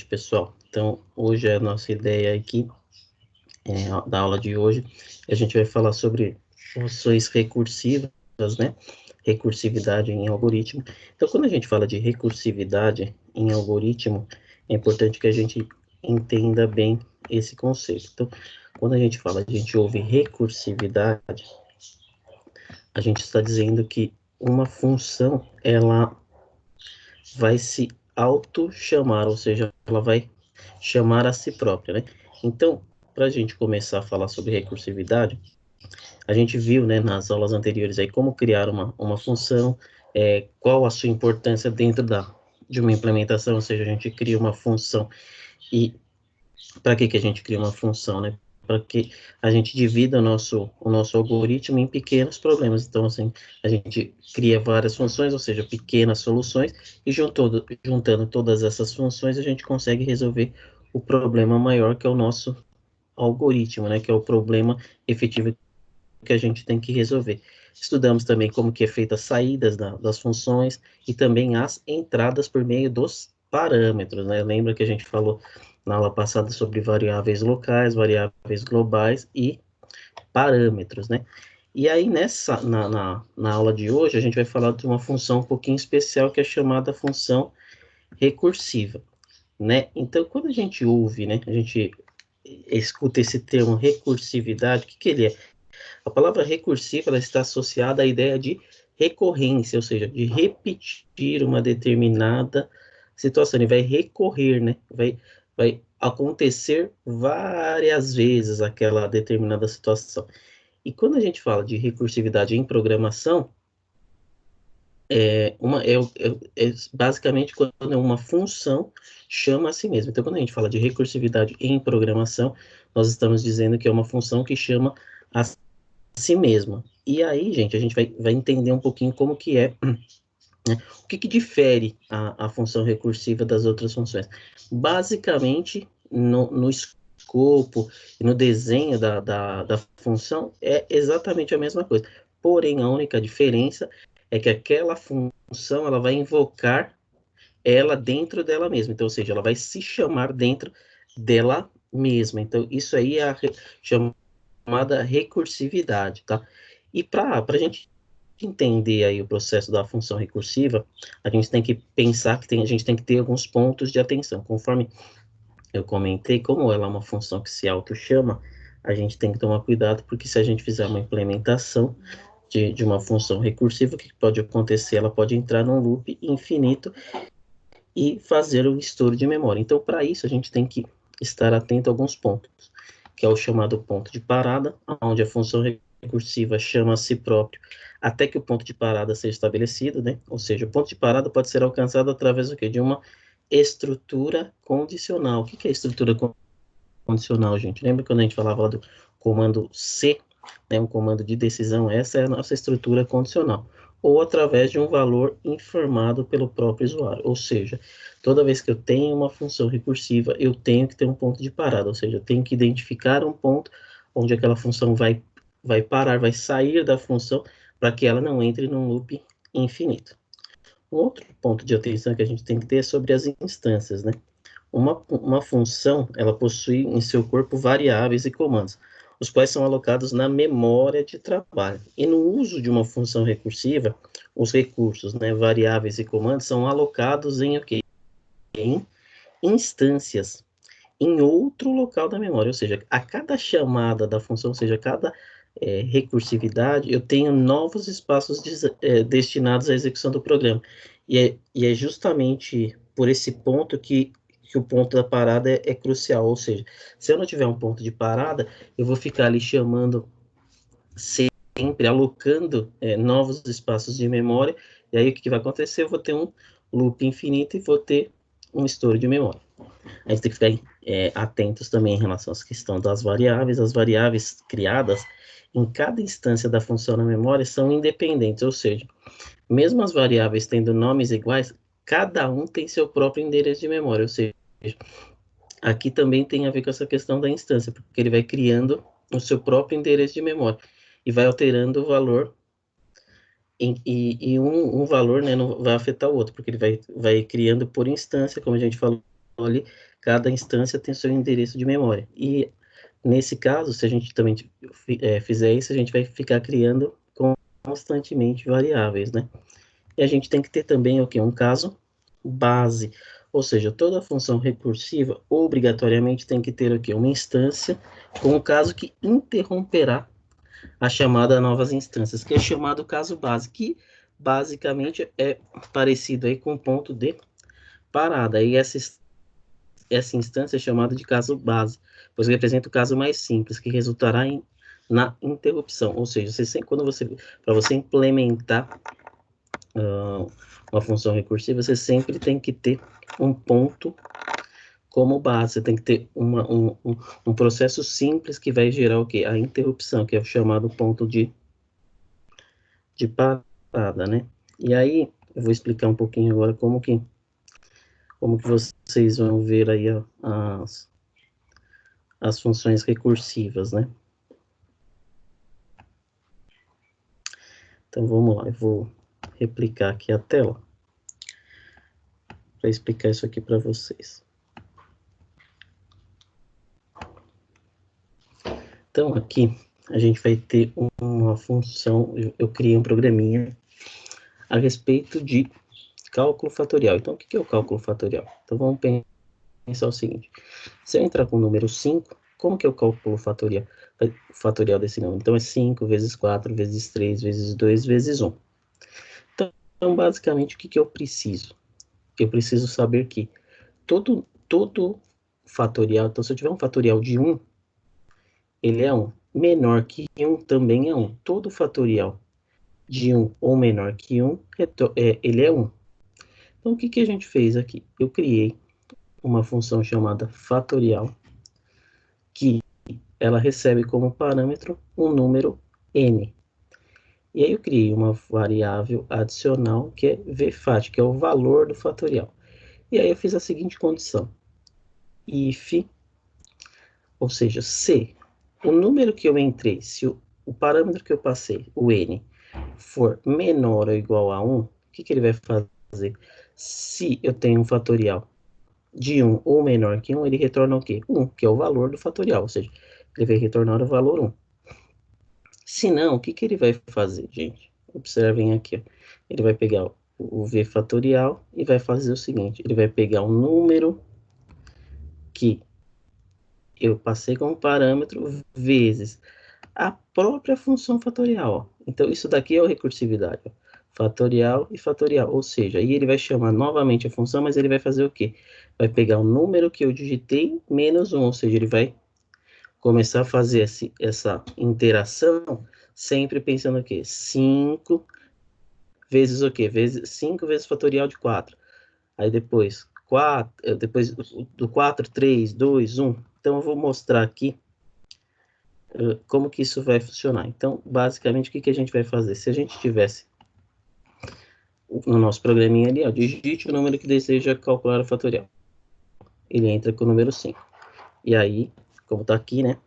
pessoal. Então, hoje a nossa ideia aqui, da aula de hoje, a gente vai falar sobre funções recursivas, né? Recursividade em algoritmo. Então, quando a gente fala de recursividade em algoritmo, é importante que a gente entenda bem esse conceito. Então, quando a gente ouve recursividade, a gente está dizendo que uma função, ela vai se auto-chamar, ou seja, ela vai chamar a si própria, né? Então, para a gente começar a falar sobre recursividade, a gente viu, né, nas aulas anteriores aí como criar uma função, qual a sua importância dentro de uma implementação, ou seja, a gente cria uma função e para que a gente cria uma função, né? Para que a gente divida o nosso algoritmo em pequenos problemas. Então, assim, a gente cria várias funções, ou seja, pequenas soluções, e juntando todas essas funções, a gente consegue resolver o problema maior, que é o nosso algoritmo, né? Que é o problema efetivo que a gente tem que resolver. Estudamos também como que é feita as saídas das funções e também as entradas por meio dos parâmetros, né? Lembra que a gente falou na aula passada sobre variáveis locais, variáveis globais e parâmetros, né? E aí, na aula de hoje, a gente vai falar de uma função um pouquinho especial, que é chamada função recursiva, né? Então, quando a gente ouve, né, a gente escuta esse termo recursividade, o que que ele é? A palavra recursiva, ela está associada à ideia de recorrência, ou seja, de repetir uma determinada situação. Ele vai recorrer, né? Vai acontecer várias vezes aquela determinada situação. E quando a gente fala de recursividade em programação, basicamente quando uma função chama a si mesma. Então, quando a gente fala de recursividade em programação, nós estamos dizendo que é uma função que chama a si mesma. E aí, gente, a gente vai entender um pouquinho como que é, né? O que que difere a função recursiva das outras funções? Basicamente, no escopo e no desenho da função, é exatamente a mesma coisa. Porém, a única diferença é que aquela função, ela vai invocar ela dentro dela mesma. Então, ou seja, ela vai se chamar dentro dela mesma. Então, isso aí é a chamada recursividade, tá? E para a gente entender aí o processo da função recursiva, a gente tem que pensar que a gente tem que ter alguns pontos de atenção. Conforme eu comentei, como ela é uma função que se auto-chama, a gente tem que tomar cuidado, porque se a gente fizer uma implementação de uma função recursiva, o que pode acontecer? Ela pode entrar num loop infinito e fazer o estouro de memória. Então, para isso, a gente tem que estar atento a alguns pontos, que é o chamado ponto de parada, onde a função recursiva chama a si próprio até que o ponto de parada seja estabelecido, né? Ou seja, o ponto de parada pode ser alcançado através do quê? De uma estrutura condicional. O que é estrutura condicional, gente? Lembra quando a gente falava lá do comando C, né? Um comando de decisão? Essa é a nossa estrutura condicional. Ou através de um valor informado pelo próprio usuário. Ou seja, toda vez que eu tenho uma função recursiva, eu tenho que ter um ponto de parada. Ou seja, eu tenho que identificar um ponto onde aquela função vai parar, vai sair da função, para que ela não entre num loop infinito. Um outro ponto de atenção que a gente tem que ter é sobre as instâncias, né? Uma função, ela possui em seu corpo variáveis e comandos, os quais são alocados na memória de trabalho. E no uso de uma função recursiva, os recursos, né, variáveis e comandos, são alocados em o quê? Em instâncias, em outro local da memória, ou seja, a cada chamada da função, ou seja, a cada recursividade, eu tenho novos espaços destinados à execução do programa. E é justamente por esse ponto que o ponto da parada é crucial, ou seja, se eu não tiver um ponto de parada, eu vou ficar ali chamando sempre, alocando novos espaços de memória, e aí o que vai acontecer? Eu vou ter um loop infinito e vou ter um estouro de memória. A gente tem que ficar atentos também em relação à questão das variáveis. As variáveis criadas em cada instância da função na memória são independentes, ou seja, mesmo as variáveis tendo nomes iguais, cada um tem seu próprio endereço de memória, ou seja, aqui também tem a ver com essa questão da instância, porque ele vai criando o seu próprio endereço de memória e vai alterando o valor, e um valor, né, não vai afetar o outro, porque ele vai criando por instância, como a gente falou ali, cada instância tem seu endereço de memória. E nesse caso, se a gente também fizer isso, a gente vai ficar criando constantemente variáveis, né? E a gente tem que ter também o quê? Um caso base. Ou seja, toda função recursiva obrigatoriamente tem que ter o quê? Uma instância com o caso que interromperá a chamada a novas instâncias, que é chamado caso base, que basicamente é parecido aí com o ponto de parada. E essa instância é chamada de caso base, pois representa o caso mais simples, que resultará na interrupção. Ou seja, para você implementar uma função recursiva, você sempre tem que ter um ponto como base. Você tem que ter um processo simples que vai gerar o quê? A interrupção, que é o chamado ponto de parada, né? E aí, eu vou explicar um pouquinho agora como que vocês vão ver aí as funções recursivas, né? Então, vamos lá, eu vou replicar aqui a tela para explicar isso aqui para vocês. Então, aqui a gente vai ter uma função, eu criei um programinha a respeito de cálculo fatorial. Então, o que é o cálculo fatorial? Então, vamos pensar o seguinte. Se eu entrar com o número 5, como que é o cálculo fatorial desse número? Então, é 5 vezes 4 vezes 3 vezes 2 vezes 1. Então, basicamente, o que eu preciso? Eu preciso saber que todo fatorial, então, se eu tiver um fatorial de 1, ele é 1. Menor que 1 também é 1. Todo fatorial de 1 ou menor que 1, ele é 1. Então, o que a gente fez aqui? Eu criei uma função chamada fatorial, que ela recebe como parâmetro um número n. E aí eu criei uma variável adicional, que é vfat, que é o valor do fatorial. E aí eu fiz a seguinte condição. If, ou seja, se o número que eu entrei, se o parâmetro que eu passei, o n, for menor ou igual a 1, o que ele vai fazer? Se eu tenho um fatorial de 1 ou menor que 1, ele retorna o quê? 1, que é o valor do fatorial, ou seja, ele vai retornar o valor 1. Se não, o que ele vai fazer, gente? Observem aqui, ó. Ele vai pegar o v fatorial e vai fazer o seguinte, ele vai pegar um número que eu passei como parâmetro vezes a própria função fatorial. Ó. Então, isso daqui é o recursividade. Ó. Fatorial e fatorial. Ou seja, aí ele vai chamar novamente a função, mas ele vai fazer o quê? Vai pegar o número que eu digitei menos 1. Ou seja, ele vai começar a fazer essa interação sempre pensando o quê? 5 vezes o quê? 5 vezes fatorial de 4. Aí depois, 4, depois do 4, 3, 2, 1. Então, eu vou mostrar aqui como que isso vai funcionar. Então, basicamente, o que a gente vai fazer? Se a gente tivesse no nosso programinha ali, ó, digite o número que deseja calcular o fatorial. Ele entra com o número 5. E aí, como está aqui, né,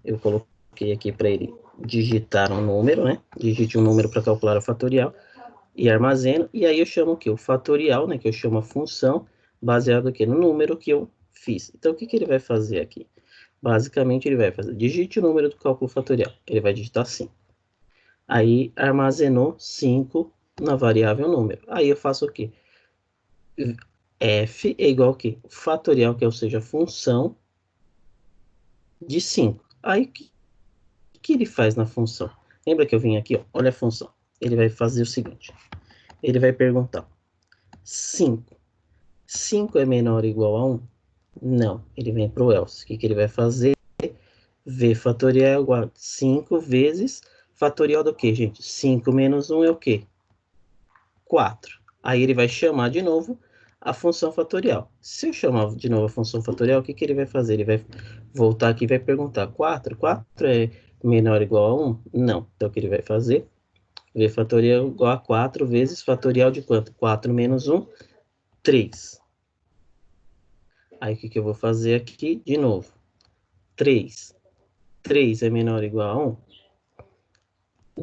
eu coloquei aqui para ele digitar um número, né, digite um número para calcular o fatorial e armazeno, e aí eu chamo o que? O fatorial, né, que eu chamo a função, baseado aqui no número que eu fiz. Então, o que ele vai fazer aqui? Basicamente, ele vai fazer, digite o número do cálculo fatorial. Ele vai digitar 5. Aí armazenou 5 na variável número. Aí eu faço o quê? F é igual a quê? Fatorial, que é, ou seja, a função de 5. Aí o que ele faz na função? Lembra que eu vim aqui, ó, olha a função. Ele vai fazer o seguinte. Ele vai perguntar, 5. 5 é menor ou igual a 1? Não. Ele vem para o else. O que ele vai fazer? V fatorial é igual a 5 vezes fatorial do quê, gente? 5 menos 1 é o quê? 4. Aí ele vai chamar de novo a função fatorial. Se eu chamar de novo a função fatorial, o que ele vai fazer? Ele vai voltar aqui e vai perguntar, 4? 4 é menor ou igual a 1? Não. Então, o que ele vai fazer? V fatorial igual a 4 vezes fatorial de quanto? 4 menos 1, 3. Aí, o que eu vou fazer aqui? De novo. 3. 3 é menor ou igual a 1?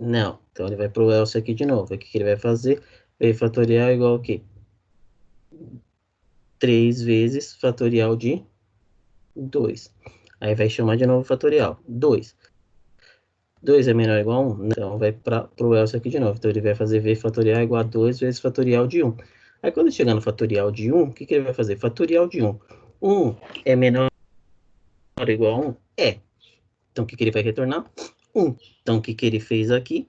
Não. Então, ele vai para o else aqui de novo. O que ele vai fazer? V fatorial igual a quê? 3 vezes fatorial de 2. Aí vai chamar de novo fatorial. 2. 2 é menor ou igual a 1? Então, vai para o Elcio aqui de novo. Então, ele vai fazer V fatorial igual a 2 vezes fatorial de 1. Aí, quando chegar no fatorial de 1, o que ele vai fazer? Fatorial de 1. 1 é menor ou igual a 1? É. Então, o que ele vai retornar? 1. Então, o que ele fez aqui?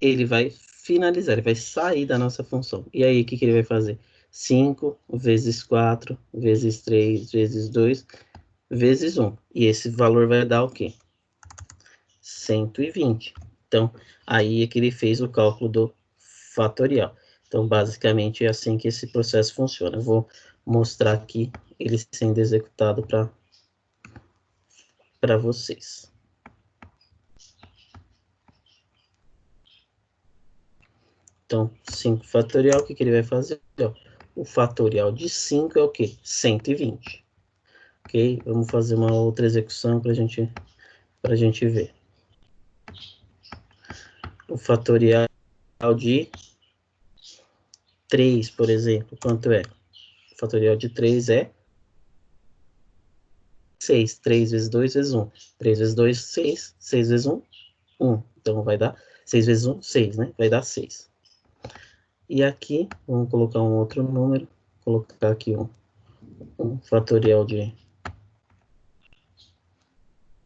Ele vai finalizar, ele vai sair da nossa função. E aí, o que ele vai fazer? 5 vezes 4 vezes 3 vezes 2 vezes 1. E esse valor vai dar o quê? 120. Então, aí é que ele fez o cálculo do fatorial. Então, basicamente, é assim que esse processo funciona. Eu vou mostrar aqui ele sendo executado para vocês. Então, 5 fatorial, o que ele vai fazer? O fatorial de 5 é o quê? 120. Ok? Vamos fazer uma outra execução para a gente ver. O fatorial de 3, por exemplo, quanto é? O fatorial de 3 é 6. 3 vezes 2 vezes 1. 3 vezes 2, 6. 6 vezes 1, 1. Então, vai dar 6 vezes 1, 6, né? Vai dar 6. E aqui, vamos colocar um outro número. Vou colocar aqui um fatorial de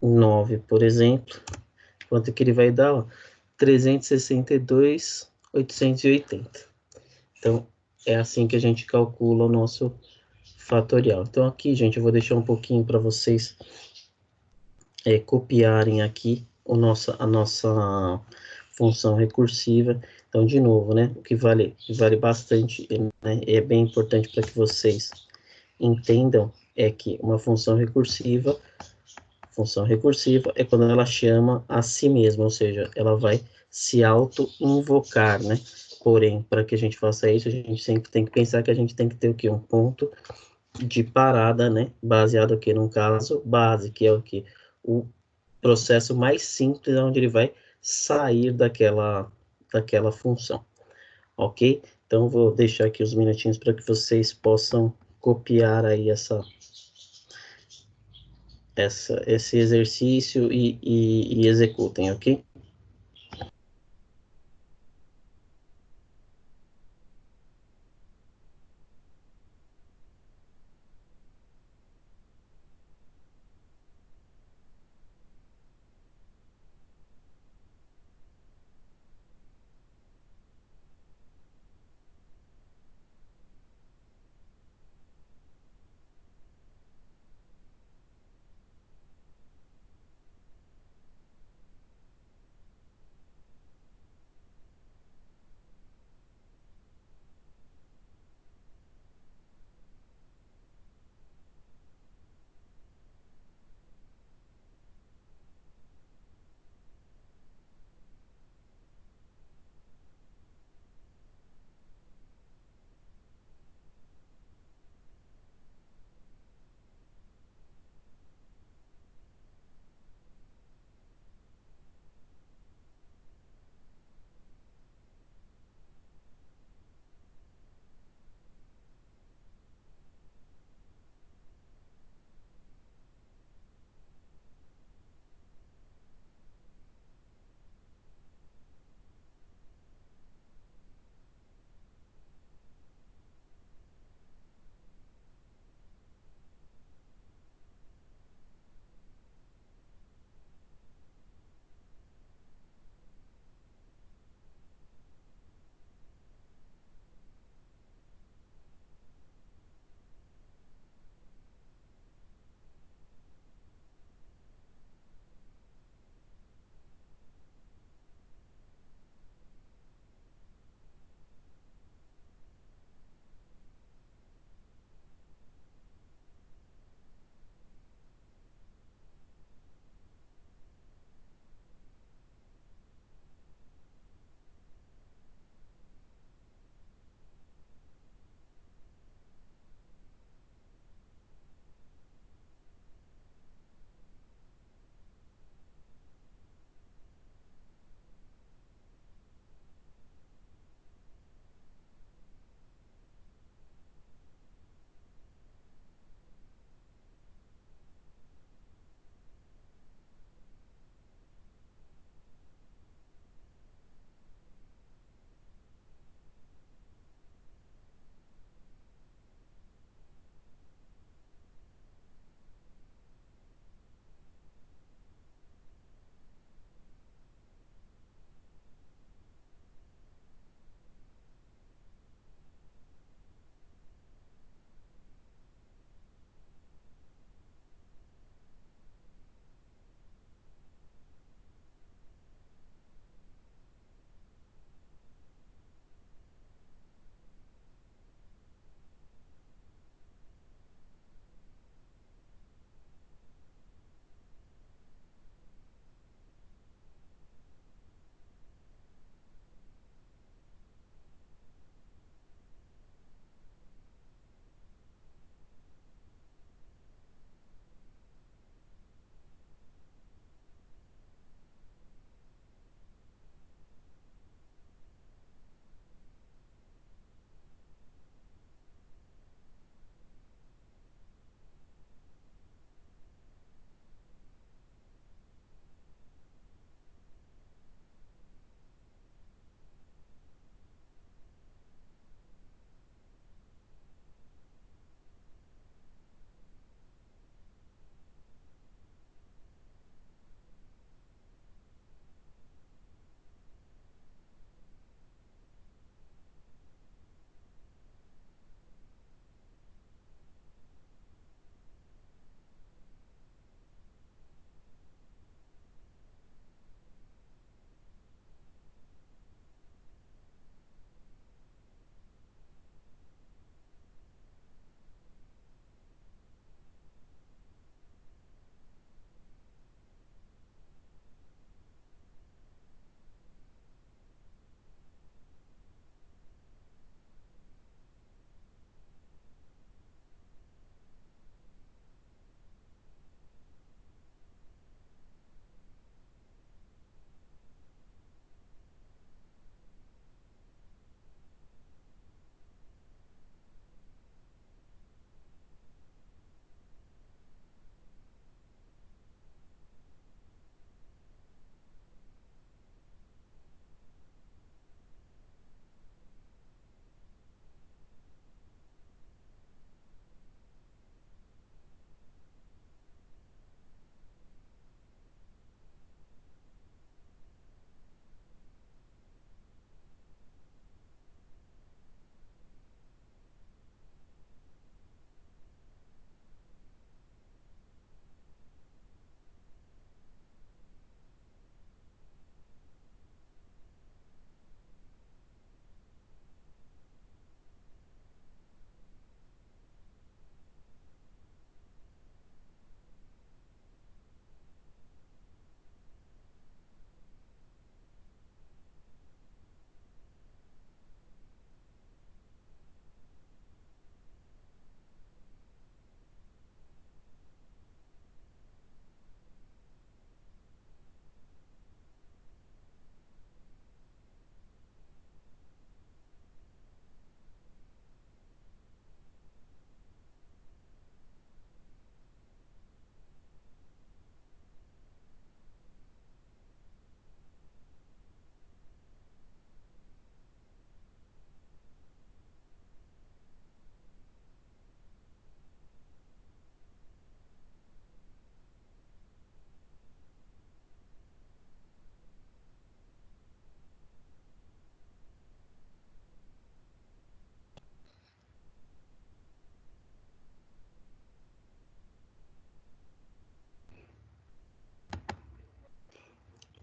9, por exemplo. Quanto que ele vai dar? Ó, 362.880. Então, é assim que a gente calcula o nosso fatorial. Então, aqui, gente, eu vou deixar um pouquinho para vocês copiarem aqui a nossa função recursiva. Então, de novo, né, o que vale bastante, né, é bem importante para que vocês entendam, é que uma função recursiva é quando ela chama a si mesma, ou seja, ela vai se auto-invocar, né? Porém, para que a gente faça isso, a gente sempre tem que pensar que a gente tem que ter o quê? Um ponto de parada, né? Baseado aqui num caso base, que é o que? O processo mais simples, onde ele vai sair daquela função, ok? Então, vou deixar aqui os minutinhos para que vocês possam copiar aí esse exercício e executem, ok?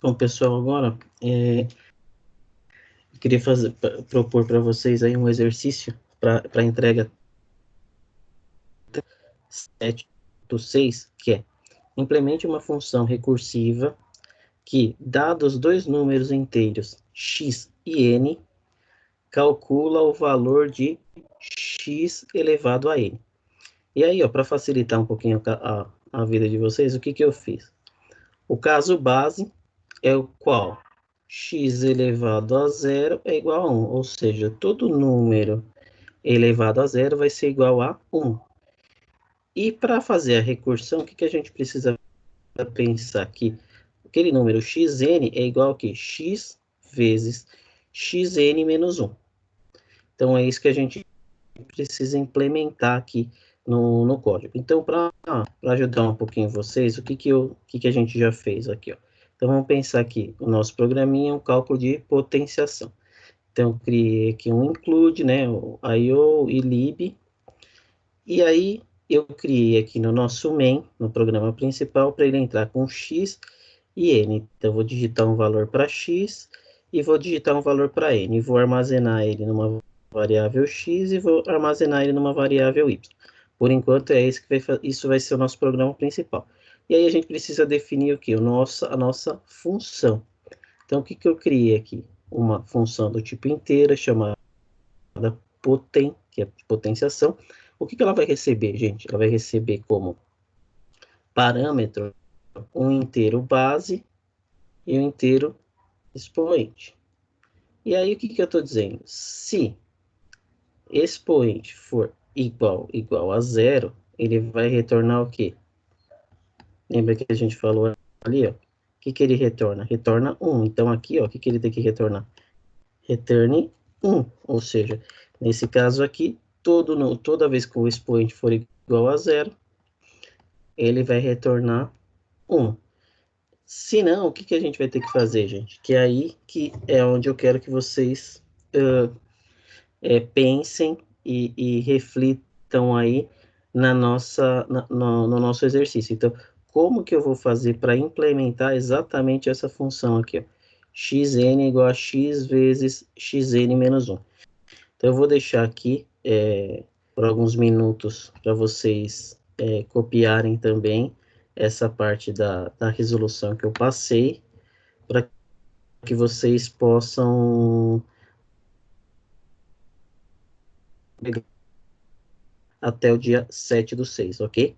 Bom, pessoal, agora eu queria propor para vocês aí um exercício para entrega 7.6, que é: implemente uma função recursiva que, dados dois números inteiros x e n, calcula o valor de x elevado a n. E aí, para facilitar um pouquinho a vida de vocês, o que eu fiz? O caso base é o qual x elevado a zero é igual a 1, ou seja, todo número elevado a zero vai ser igual a 1. E para fazer a recursão, o que a gente precisa pensar? Que aquele número xn é igual a quê? X vezes xn menos 1. Então, é isso que a gente precisa implementar aqui no código. Então, para ajudar um pouquinho vocês, o que a gente já fez aqui, ó? Então, vamos pensar aqui, o nosso programinha é um cálculo de potenciação. Então, eu criei aqui um include, né, o IO e lib, e aí eu criei aqui no nosso main, no programa principal, para ele entrar com x e n. Então, eu vou digitar um valor para x e vou digitar um valor para n. E vou armazenar ele numa variável x e vou armazenar ele numa variável y. Por enquanto, é isso isso vai ser o nosso programa principal. E aí a gente precisa definir o que? A nossa função. Então, o que eu criei aqui? Uma função do tipo inteira, chamada poten, que é potenciação. O que ela vai receber, gente? Ela vai receber como parâmetro um inteiro base e um inteiro expoente. E aí, o que eu estou dizendo? Se expoente for igual a zero, ele vai retornar o quê? Lembra que a gente falou ali, ó? O que ele retorna? Retorna 1. Então, aqui, ó, o que ele tem que retornar? Returne 1. Ou seja, nesse caso aqui, toda vez que o expoente for igual a zero, ele vai retornar 1. Se não, o que a gente vai ter que fazer, gente? Que é aí que é onde eu quero que vocês pensem e reflitam aí no nosso exercício. Então, como que eu vou fazer para implementar exatamente essa função aqui, ó? Xn igual a x vezes xn menos 1. Então, eu vou deixar aqui por alguns minutos para vocês copiarem também essa parte da resolução que eu passei, para que vocês possam até o dia 7/6, ok?